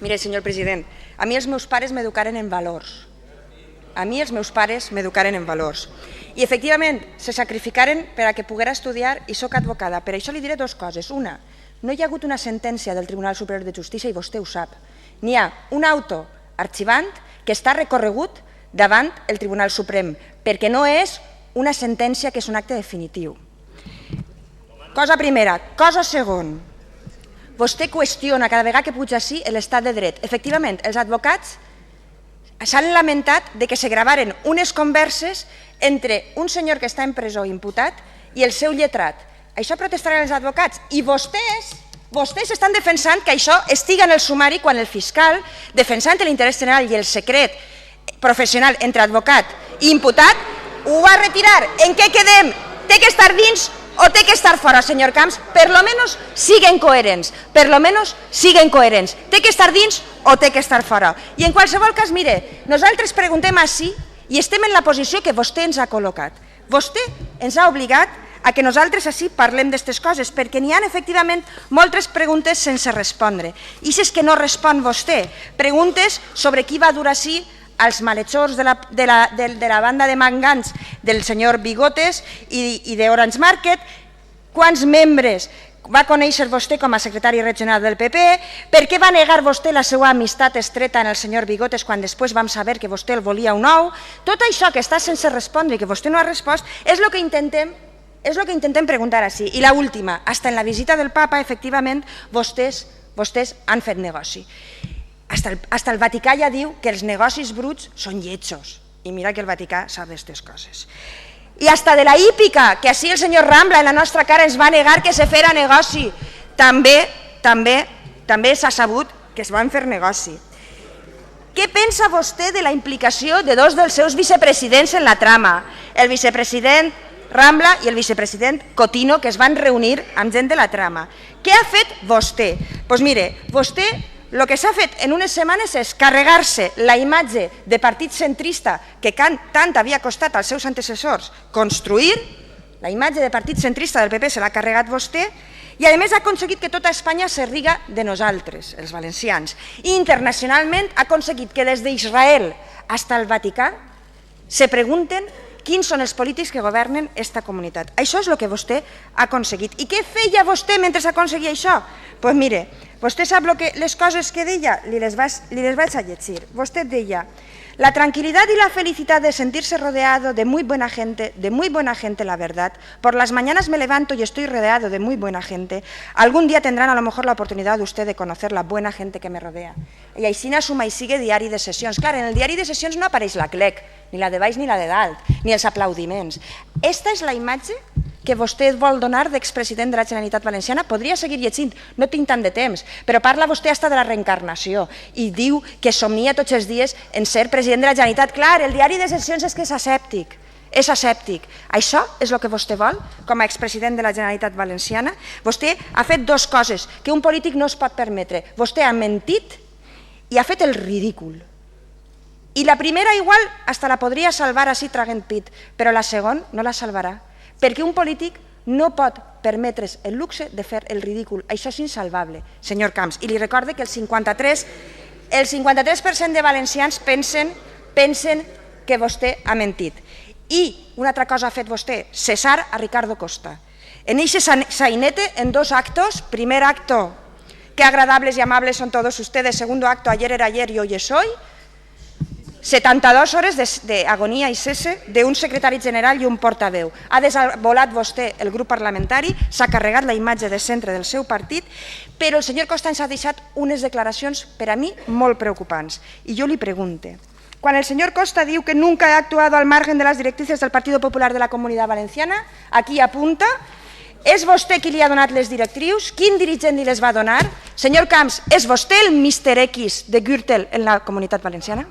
Mire, senyor president, a mi els meus pares m'educaren en valors. A mi els meus pares m'educaren en valors. I, efectivament, se sacrificaren per a que poguera estudiar i soc advocada. Per això li diré dues coses. Una, no hi ha hagut una sentència del Tribunal Superior de Justícia i vostè ho sap. N'hi ha un auto arxivant que està recorregut davant el Tribunal Suprem, perquè no és una sentència que és un acte definitiu. Cosa primera. Cosa segon. Vostè qüestiona cada vegada que puja així l'estat de dret. Efectivament, els advocats s'han lamentat de que se gravaren unes converses entre un senyor que està en presó imputat i el seu lletrat. Això protestaran els advocats i vostès estan defensant que això estiga en el sumari quan el fiscal, defensant l'interès general i el secret professional entre advocat i imputat, ho va retirar. En què quedem? Té que estar dins o té que estar fora, senyor Camps? Per lo menos siguen coherents. Per lo menos siguen coherents. Té que estar dins o té que estar fora. I en qualsevol cas, mire, nosaltres preguntem així i estem en la posició que vostè ens ha col·locat. Vostè ens ha obligat a que nosaltres així parlem d'aquestes coses, perquè n'hi ha efectivament moltes preguntes sense respondre. I si és que no respon vostè, preguntes sobre qui va dur així als malhechors de la banda de mangans del senyor Bigotes i d'Orange Market, quants membres va conèixer vostè com a secretari regional del PP, per què va negar vostè la seva amistat estreta en el senyor Bigotes quan després vam saber que vostè el volia un nou. Tot això que està sense respondre i que vostè no ha respost és el que intentem preguntar així. I l'última, fins en la visita del papa, efectivament, vostès han fet negoci. Hasta el Vaticà ja diu que els negocis bruts són lletjos. I mira que el Vaticà sap d'aquestes coses. I hasta de la hípica, que així el senyor Rambla en la nostra cara ens va negar que se fera negoci. També s'ha sabut que es van fer negoci. Què pensa vostè de la implicació de dos dels seus vicepresidents en la trama? El vicepresident Rambla i el vicepresident Cotino, que es van reunir amb gent de la trama. Què ha fet vostè? Doncs mire, vostè el que s'ha fet en unes setmanes és carregar-se la imatge de partit centrista que tant havia costat als seus antecessors construir, la imatge de partit centrista del PP se l'ha carregat vostè, i a més ha aconseguit que tota Espanya se riga de nosaltres, els valencians. I internacionalment ha aconseguit que des d'Israel fins al Vaticà se pregunten quins són els polítics que governen aquesta comunitat. Això és el que vostè ha aconseguit. I què feia vostè mentre aconseguia això? Doncs mire, vostè sap les coses que deia? Li les vaig a llegir. Vostè deia: la tranquilidad y la felicidad de sentirse rodeado de muy buena gente, la verdad. Por las mañanas me levanto y estoy rodeado de muy buena gente. Algún día tendrán a lo mejor la oportunidad usted de conocer la buena gente que me rodea. I així suma i sigue diari de sessions. Clar, en el diari de sessions no apareix la CLEC, ni la de baix ni la de dalt, ni els aplaudiments. Esta és la imatge que vostè vol donar d'expresident de la Generalitat Valenciana. Podria seguir llegint, no tinc tant de temps, però parla vostè hasta de la reencarnació i diu que somnia tots els dies en ser president de la Generalitat. Clar, el diari de sessions és que és asèptic. És asèptic. Això és el que vostè vol com a expresident de la Generalitat Valenciana? Vostè ha fet dues coses que un polític no es pot permetre. Vostè ha mentit i ha fet el ridícul. I la primera igual hasta la podria salvar així traguent pit, però la segona no la salvarà, perquè un polític no pot permetre's el luxe de fer el ridícul. Això és insalvable, senyor Camps. I li recorde que el 53% de valencians pensen que vostè ha mentit. I una altra cosa ha fet vostè, cessar a Ricardo Costa. En eixe sainete, en dos actos, primer acto, qué agradables y amables son todos ustedes, segundo acto, ayer era ayer y hoy es hoy, 72 hores d'agonia i cese d'un secretari general i un portaveu. Ha desvolat vostè el grup parlamentari, s'ha carregat la imatge de centre del seu partit, però el senyor Costa ens ha deixat unes declaracions per a mi molt preocupants. I jo li pregunto, quan el senyor Costa diu que nunca ha actuado al margen de las directrices del Partido Popular de la Comunitat Valenciana, aquí apunta, és vostè qui li ha donat les directrius? Quin dirigent li les va donar? Senyor Camps, és vostè el Mr. X de Gürtel en la Comunitat Valenciana?